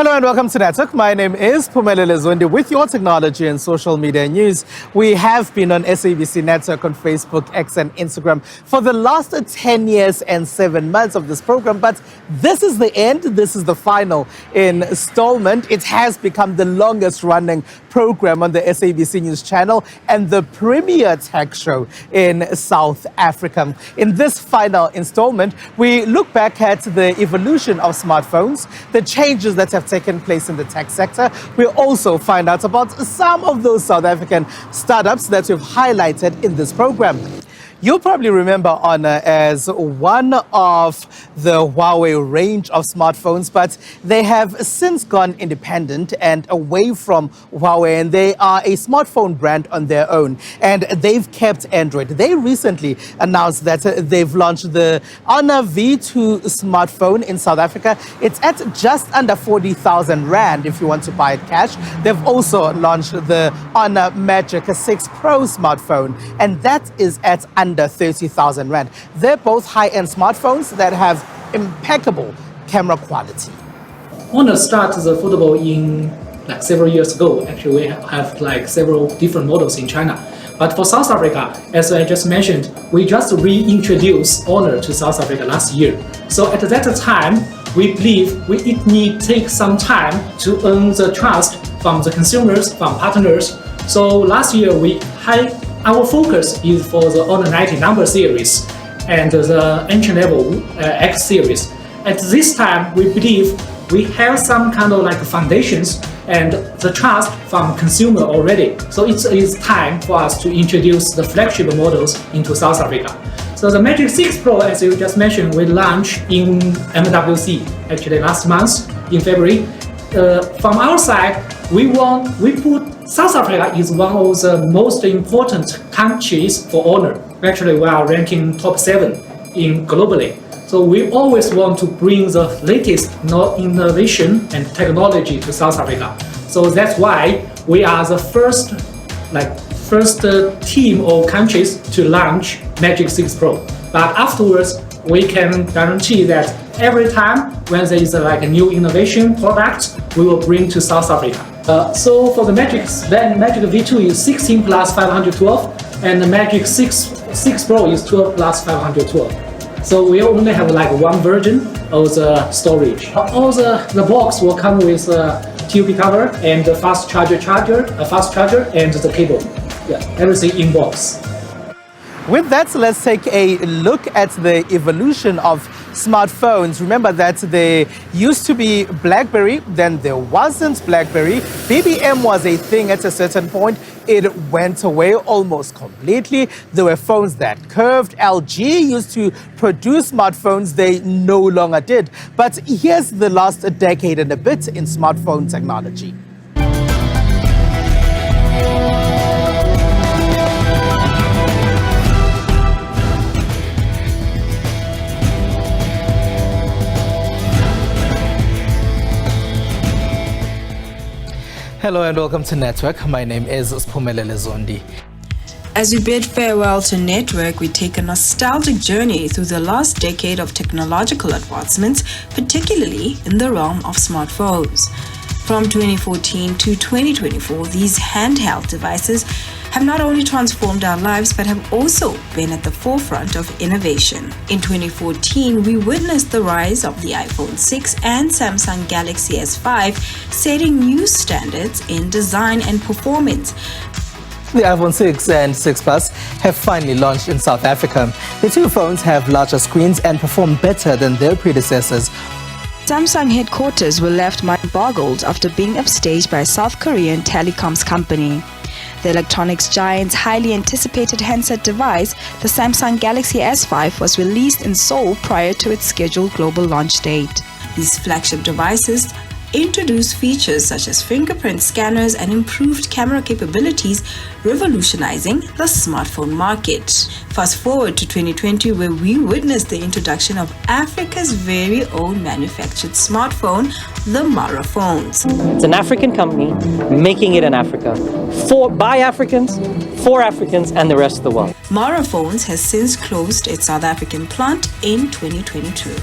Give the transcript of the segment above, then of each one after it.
Hello and welcome to Network. My name is Phumelele Zondi with your technology and social media news. We have been on SABC Network on Facebook, X and Instagram for the last 10 years and 7 months of this program. But this is the end. This is the final installment. It has become the longest running program on the SABC News channel and the premier tech show in South Africa. In this final installment, we look back at the evolution of smartphones, the changes that have taken place in the tech sector. We also find out about some of those South African startups that we've highlighted in this program. You'll probably remember Honor as one of the Huawei range of smartphones, but they have since gone independent and away from Huawei, and they are a smartphone brand on their own, and they've kept Android. They recently announced that they've launched the Honor V2 smartphone in South Africa. It's at just under 40,000 Rand if you want to buy it cash. They've also launched the Honor Magic 6 Pro smartphone, and that is at under 30,000 Rand. They're both high-end smartphones that have impeccable camera quality. Honor started the foldable in several years ago. Actually, we have several different models in China. But for South Africa, as I just mentioned, we just reintroduced Honor to South Africa last year. So at that time, we believe it need take some time to earn the trust from the consumers, from partners. So last year, our focus is for the Honor 90 number series and the entry-level X series. At this time, we believe we have some kind of foundations and the trust from consumer already. So it is time for us to introduce the flagship models into South Africa. So the Magic 6 Pro, as you just mentioned, we launched in MWC actually last month in February. From our side, we put South Africa is one of the most important countries for Honor. Actually, we are ranking top 7 globally. So we always want to bring the latest innovation and technology to South Africa. So that's why we are the first team or countries to launch Magic 6 Pro. But afterwards, we can guarantee that every time when there is a new innovation product, we will bring to South Africa. So for the Magic V2 is 16 plus 512, and the Magic 6 Pro is 12 plus 512. So we only have one version of the storage. All the box will come with a TUP cover and a fast charger, and the cable. Yeah, everything in box. With that, let's take a look at the evolution of smartphones. Remember that there used to be BlackBerry, then there wasn't BlackBerry. BBM was a thing at a certain point. It went away almost completely. There were phones that curved. LG used to produce smartphones. They no longer did. But here's the last decade and a bit in smartphone technology. Hello and welcome to Network. My name is Phumelele Zondi. As we bid farewell to Network, we take a nostalgic journey through the last decade of technological advancements, particularly in the realm of smartphones. From 2014 to 2024, these handheld devices have not only transformed our lives but have also been at the forefront of innovation. In 2014, we witnessed the rise of the iPhone 6 and Samsung Galaxy S5, setting new standards in design and performance. The iPhone 6 and 6 Plus have finally launched in South Africa. The two phones have larger screens and perform better than their predecessors. Samsung headquarters were left mind-boggled after being upstaged by a South Korean telecoms company. The electronics giant's highly anticipated handset device, the Samsung Galaxy S5, was released in Seoul prior to its scheduled global launch date. These flagship devices introduced features such as fingerprint scanners and improved camera capabilities, revolutionizing the smartphone market. Fast forward to 2020, where we witnessed the introduction of Africa's very own manufactured smartphone, the Mara phones. It's an African company making it in Africa, by Africans, for Africans, and the rest of the world. Mara Phones has since closed its South African plant in 2022.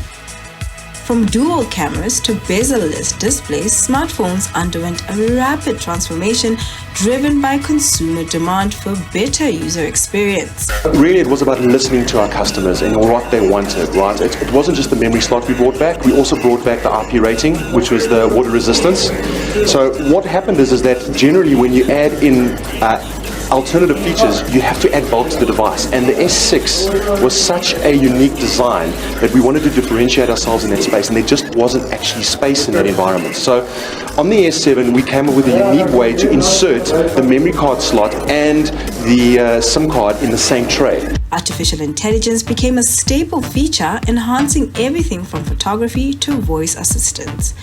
From dual cameras to bezel-less displays, smartphones underwent a rapid transformation driven by consumer demand for better user experience. Really, it was about listening to our customers and what they wanted, right? It wasn't just the memory slot we brought back, we also brought back the IP rating, which was the water resistance. So what happened is that generally when you add in alternative features, you have to add bulk to the device, and the S6 was such a unique design that we wanted to differentiate ourselves in that space, and there just wasn't actually space in that environment. So on the S7 we came up with a unique way to insert the memory card slot and the SIM card in the same tray. Artificial intelligence became a staple feature, enhancing everything from photography to voice assistance.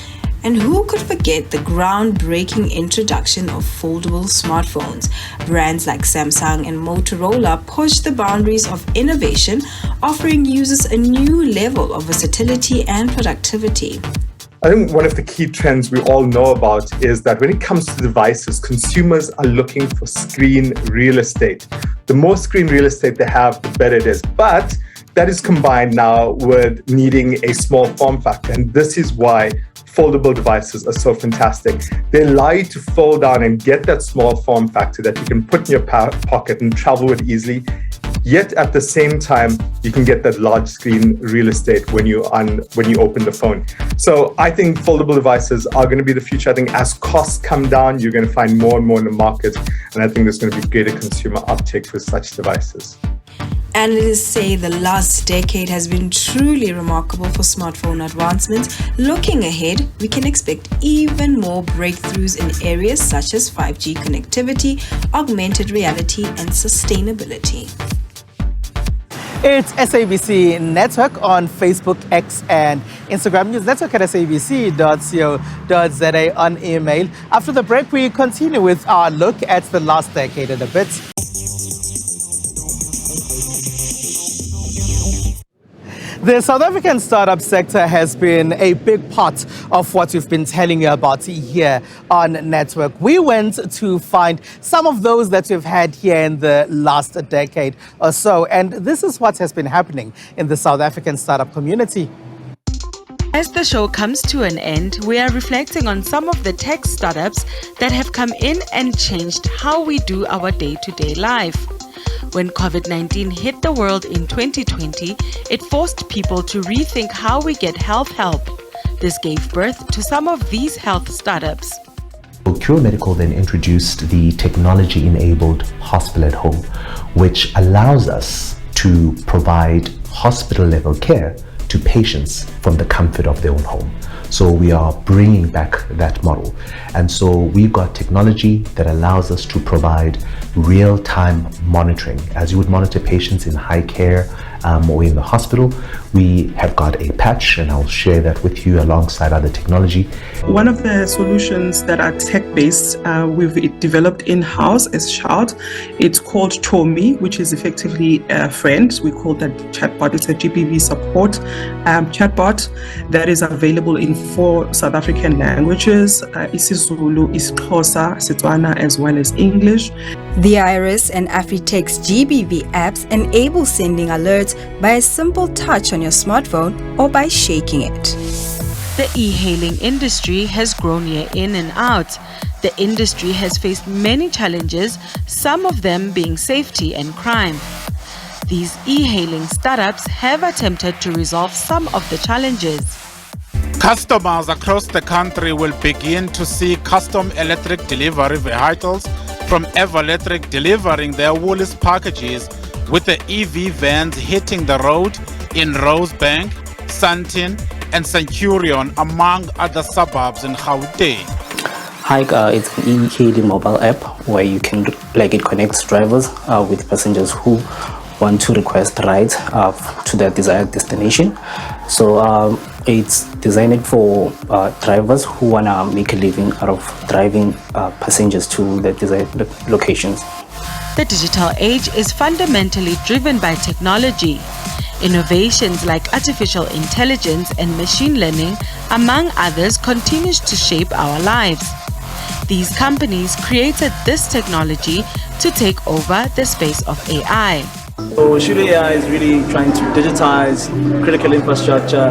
And who could forget the groundbreaking introduction of foldable smartphones? Brands like Samsung and Motorola pushed the boundaries of innovation, offering users a new level of versatility and productivity. I think one of the key trends we all know about is that when it comes to devices, consumers are looking for screen real estate. The more screen real estate they have, the better it is. But that is combined now with needing a small form factor. And this is why foldable devices are so fantastic. They allow you to fold down and get that small form factor that you can put in your pocket and travel with easily. Yet at the same time, you can get that large screen real estate when you open the phone. So I think foldable devices are going to be the future. I think as costs come down, you're going to find more and more in the market. And I think there's going to be greater consumer uptake for such devices. Analysts say the last decade has been truly remarkable for smartphone advancements. Looking ahead, we can expect even more breakthroughs in areas such as 5G connectivity, augmented reality, and sustainability. It's SABC Network on Facebook, X, and Instagram. News Network at sabc.co.za on email. After the break, we continue with our look at the last decade and a bit. The South African startup sector has been a big part of what we've been telling you about here on Network. We went to find some of those that we've had here in the last decade or so, and this is what has been happening in the South African startup community. As the show comes to an end, we are reflecting on some of the tech startups that have come in and changed how we do our day-to-day life. When COVID-19 hit the world in 2020, it forced people to rethink how we get health help. This gave birth to some of these health startups. Cure Medical then introduced the technology-enabled hospital at home, which allows us to provide hospital-level care to patients from the comfort of their own home. So we are bringing back that model. And so we've got technology that allows us to provide real-time monitoring. As you would monitor patients in high care or in the hospital, we have got a patch, and I'll share that with you alongside other technology. One of the solutions that are tech-based, we've developed in-house as Shout. It's called Tommy, which is effectively a friend. We call that chatbot. It's a GPV support chatbot that is available in 4 South African languages, isiZulu, isiXhosa, Setswana, as well as English. The Iris and Afritex GBV apps enable sending alerts by a simple touch on your smartphone or by shaking it. The e-hailing industry has grown year in and out. The industry has faced many challenges, some of them being safety and crime. These e-hailing startups have attempted to resolve some of the challenges. Customers across the country will begin to see custom electric delivery vehicles from Everelectric delivering their Woolies packages, with the EV vans hitting the road in Rosebank, Sandton, and Centurion, among other suburbs in Gauteng. Hi, it's an e-hailing mobile app where you can, it connects drivers with passengers who want to request rides to their desired destination. So it's designed for drivers who want to make a living out of driving passengers to their desired locations. The digital age is fundamentally driven by technology. Innovations like artificial intelligence and machine learning, among others, continues to shape our lives. These companies created this technology to take over the space of AI. So Shule AI is really trying to digitize critical infrastructure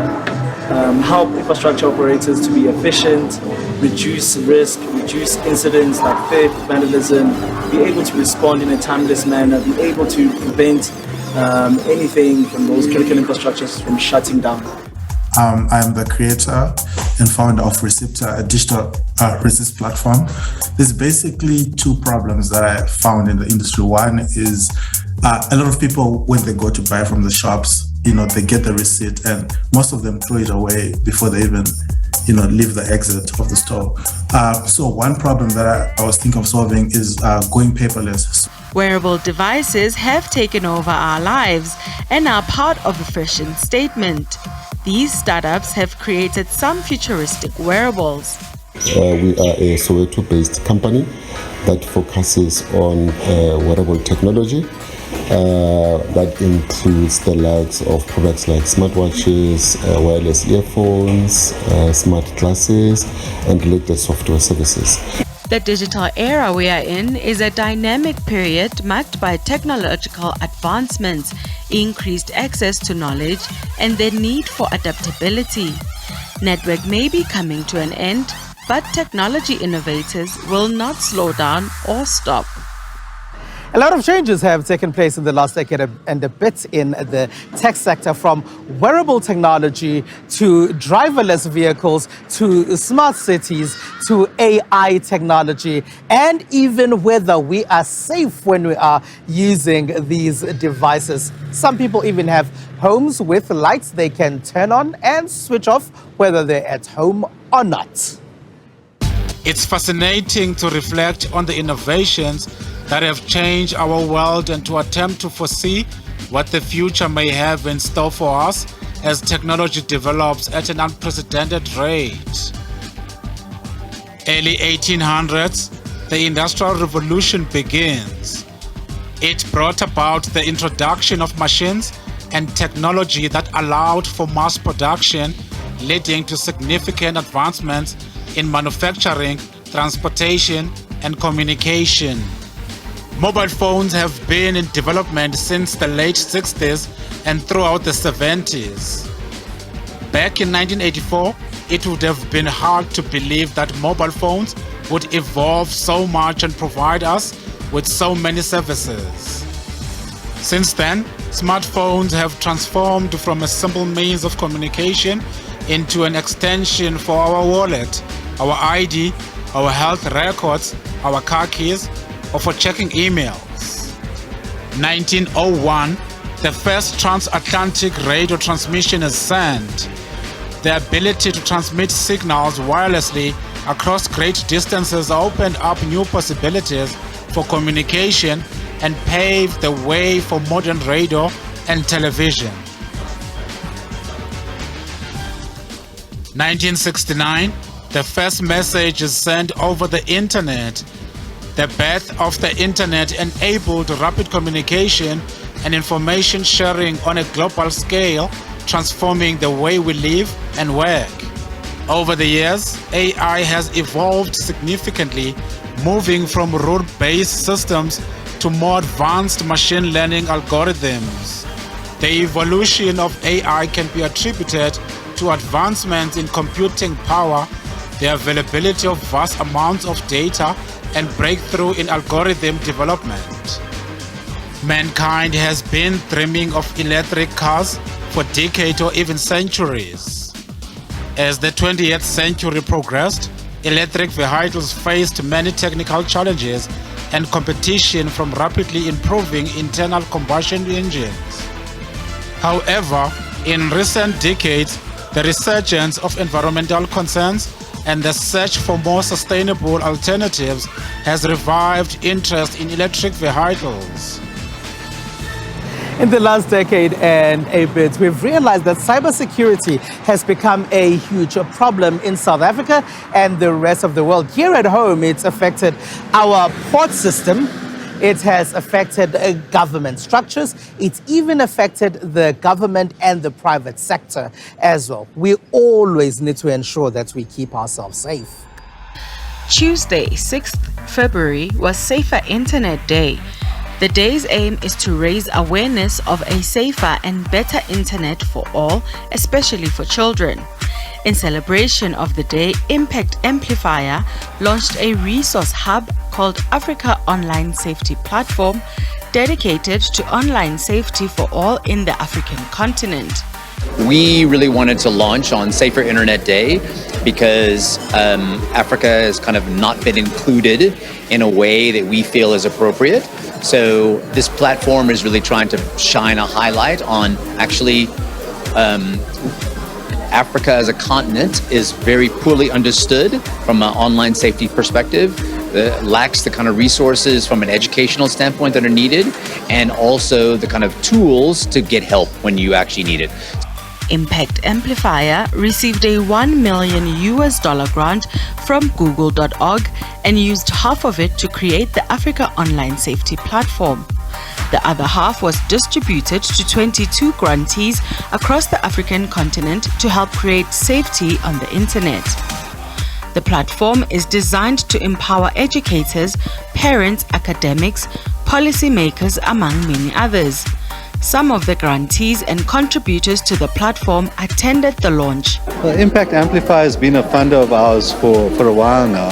help infrastructure operators to be efficient, reduce risk, reduce incidents like theft, vandalism, be able to respond in a timeless manner, be able to prevent anything from those critical infrastructures from shutting down. I am the creator and founder of Receptor, a digital resist platform. There's basically two problems that I found in the industry. One is a lot of people, when they go to buy from the shops, they get the receipt and most of them throw it away before they even, leave the exit of the store. So one problem that I was thinking of solving is going paperless. Wearable devices have taken over our lives and are part of the fashion statement. These startups have created some futuristic wearables. We are a Soweto-based company that focuses on wearable technology. That includes the likes of products like smartwatches, wireless earphones, smart glasses, and related software services. The digital era we are in is a dynamic period marked by technological advancements, increased access to knowledge, and the need for adaptability. Network may be coming to an end, but technology innovators will not slow down or stop. A lot of changes have taken place in the last decade and a bit in the tech sector, from wearable technology to driverless vehicles to smart cities to AI technology, and even whether we are safe when we are using these devices. Some people even have homes with lights they can turn on and switch off whether they're at home or not. It's fascinating to reflect on the innovations that have changed our world and to attempt to foresee what the future may have in store for us as technology develops at an unprecedented rate. Early 1800s, the Industrial Revolution begins. It brought about the introduction of machines and technology that allowed for mass production, leading to significant advancements in manufacturing, transportation, and communication. Mobile phones have been in development since the late 60s and throughout the 70s. Back in 1984, it would have been hard to believe that mobile phones would evolve so much and provide us with so many services. Since then, smartphones have transformed from a simple means of communication into an extension for our wallet, our ID, our health records, our car keys, or for checking emails. 1901, the first transatlantic radio transmission is sent. The ability to transmit signals wirelessly across great distances opened up new possibilities for communication and paved the way for modern radio and television. 1969, the first message is sent over the internet. The birth of the internet enabled rapid communication and information sharing on a global scale, transforming the way we live and work. Over the years, AI has evolved significantly, moving from rule-based systems to more advanced machine learning algorithms. The evolution of AI can be attributed to advancements in computing power, the availability of vast amounts of data, and breakthrough in algorithm development. Mankind has been dreaming of electric cars for decades or even centuries. As the 20th century progressed, electric vehicles faced many technical challenges and competition from rapidly improving internal combustion engines. However, in recent decades, the resurgence of environmental concerns and the search for more sustainable alternatives has revived interest in electric vehicles. In the last decade and a bit, we've realized that cybersecurity has become a huge problem in South Africa and the rest of the world. Here at home, it's affected our port system. It has affected government structures. It's even affected the government and the private sector as well. We always need to ensure that we keep ourselves safe. Tuesday, 6th February was Safer Internet Day. The day's aim is to raise awareness of a safer and better internet for all, especially for children. In celebration of the day, Impact Amplifier launched a resource hub called Africa Online Safety Platform, dedicated to online safety for all in the African continent. We really wanted to launch on Safer Internet Day because Africa has kind of not been included in a way that we feel is appropriate. So this platform is really trying to shine a highlight on actually Africa as a continent is very poorly understood from an online safety perspective. Lacks the kind of resources from an educational standpoint that are needed, and also the kind of tools to get help when you actually need it. Impact Amplifier received a $1 million grant from Google.org and used half of it to create the Africa Online Safety Platform. The other half was distributed to 22 grantees across the African continent to help create safety on the internet. The platform is designed to empower educators, parents, academics, policymakers, among many others. Some of the grantees and contributors to the platform attended the launch. Well, Impact Amplifier has been a funder of ours for a while now.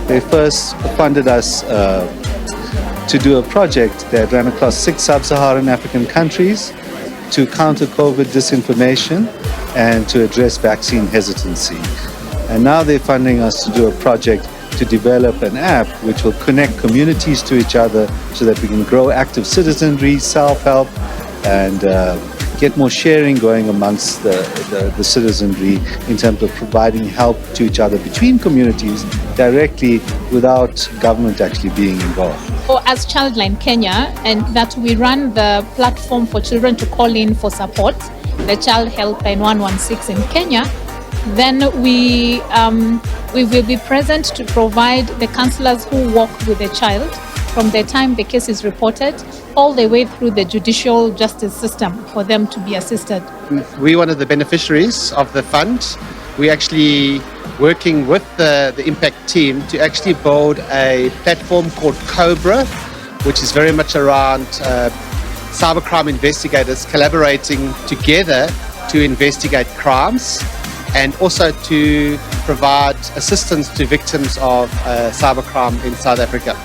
They first funded us to do a project that ran across 6 sub-Saharan African countries to counter COVID disinformation and to address vaccine hesitancy. And now they're funding us to do a project to develop an app which will connect communities to each other so that we can grow active citizenry, self-help, and get more sharing going amongst the citizenry in terms of providing help to each other between communities directly without government actually being involved. As Childline Kenya, and that we run the platform for children to call in for support, the Child Helpline 116 in Kenya, then we will be present to provide the counselors who work with the child from the time the case is reported all the way through the judicial justice system for them to be assisted. We're one of the beneficiaries of the fund. We're actually working with the Impact team to actually build a platform called Cobra, which is very much around cybercrime investigators collaborating together to investigate crimes and also to provide assistance to victims of cybercrime in South Africa.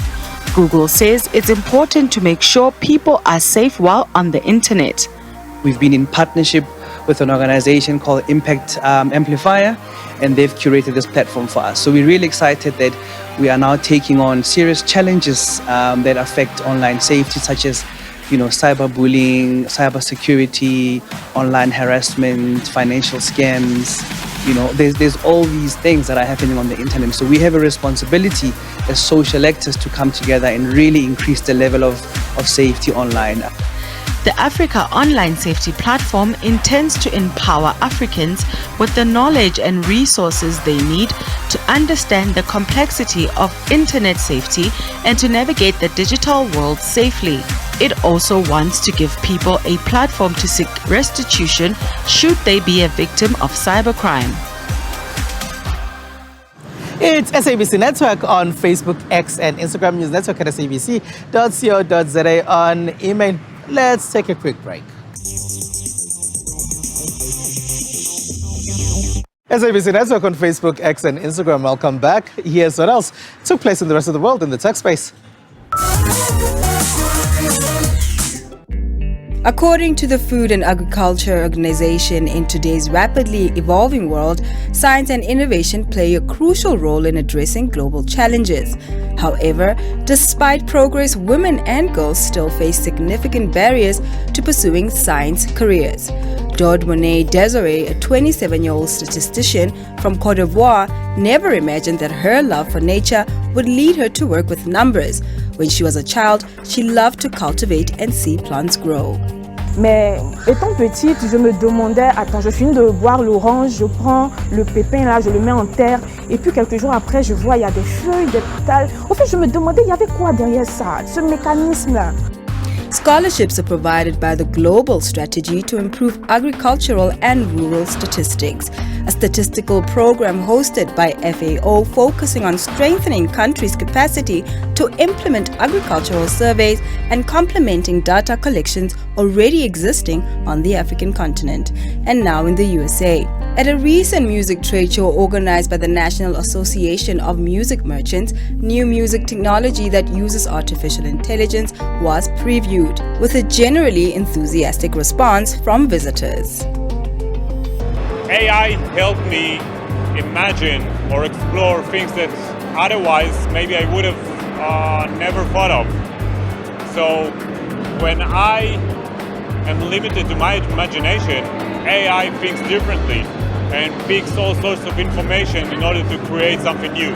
Google says it's important to make sure people are safe while on the internet. We've been in partnership with an organization called Impact Amplifier, and they've curated this platform for us. So we're really excited that we are now taking on serious challenges that affect online safety, such as cyberbullying, cybersecurity, online harassment, financial scams. There's all these things that are happening on the internet. So we have a responsibility as social actors to come together and really increase the level of safety online. The Africa Online Safety Platform intends to empower Africans with the knowledge and resources they need to understand the complexity of internet safety and to navigate the digital world safely. It also wants to give people a platform to seek restitution should they be a victim of cybercrime. It's SABC Network on Facebook, X, and Instagram. News Network at sabc.co.za on email. Let's take a quick break. SABC Network on Facebook, X, and Instagram. Welcome back. Here's what else took place in the rest of the world in the tech space. According to the Food and Agriculture Organization, in today's rapidly evolving world, science and innovation play a crucial role in addressing global challenges. However, despite progress, women and girls still face significant barriers to pursuing science careers. Dodmoney Desiree, a 27-year-old statistician from Cote d'Ivoire, never imagined that her love for nature would lead her to work with numbers. When she was a child, she loved to cultivate and see plants grow. Mais étant petite, je me demandais, attends, je finis de boire l'orange, je prends le pépin là, je le mets en terre, et puis quelques jours après, je vois il y a des feuilles, des pétales. En fait, je me demandais, il y avait quoi derrière ça, ce mécanisme-là. Scholarships are provided by the Global Strategy to Improve Agricultural and Rural Statistics, a statistical program hosted by FAO focusing on strengthening countries' capacity to implement agricultural surveys and complementing data collections already existing on the African continent and now in the USA. At a recent music trade show organized by the National Association of Music Merchants, new music technology that uses artificial intelligence was previewed, with a generally enthusiastic response from visitors. AI helped me imagine or explore things that otherwise maybe I would have never thought of. So when I am limited to my imagination, AI thinks differently and picks all sorts of information in order to create something new.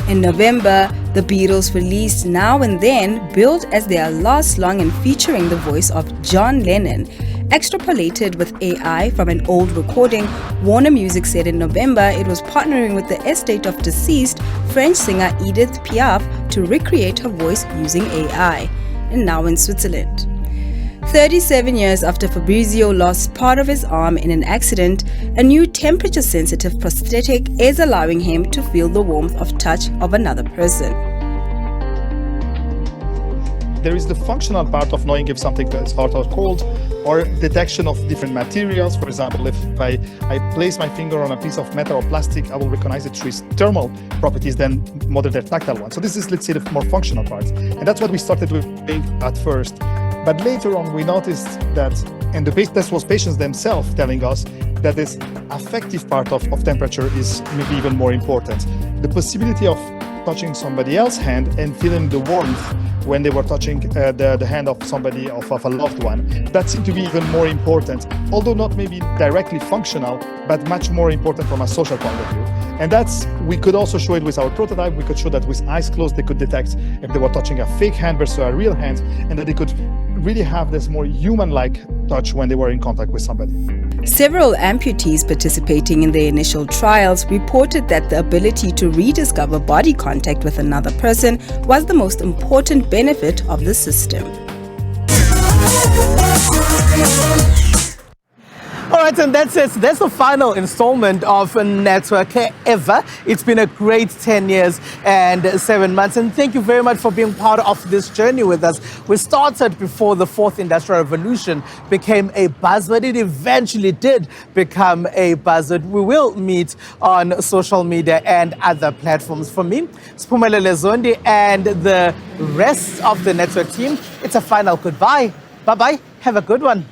In November, the Beatles released Now and Then, billed as their last song and featuring the voice of John Lennon. Extrapolated with AI from an old recording, Warner Music said in November it was partnering with the estate of deceased French singer Edith Piaf to recreate her voice using AI. And now in Switzerland. 37 years after Fabrizio lost part of his arm in an accident, a new temperature-sensitive prosthetic is allowing him to feel the warmth of touch of another person. There is the functional part of knowing if something is hot or cold, or detection of different materials. For example, if I place my finger on a piece of metal or plastic, I will recognize it through its thermal properties than more than their tactile one. So this is, let's say, the more functional part. And that's what we started with at first. But later on, we noticed that, and the base test was patients themselves telling us that this affective part of temperature is maybe even more important. The possibility of touching somebody else's hand and feeling the warmth when they were touching the hand of somebody, of a loved one. That seemed to be even more important, although not maybe directly functional, but much more important from a social point of view. And we could also show it with our prototype. We could show that with eyes closed, they could detect if they were touching a fake hand versus a real hand, and that they could really have this more human-like touch when they were in contact with somebody. Several amputees participating in the initial trials reported that the ability to rediscover body contact with another person was the most important benefit of the system. All right, and that's it. That's the final installment of Network Ever. It's been a great 10 years and 7 months. And thank you very much for being part of this journey with us. We started before the fourth industrial revolution became a buzzword. It eventually did become a buzzword. We will meet on social media and other platforms. For me, Spumelele Zondi and the rest of the Network team, it's a final goodbye. Bye-bye. Have a good one.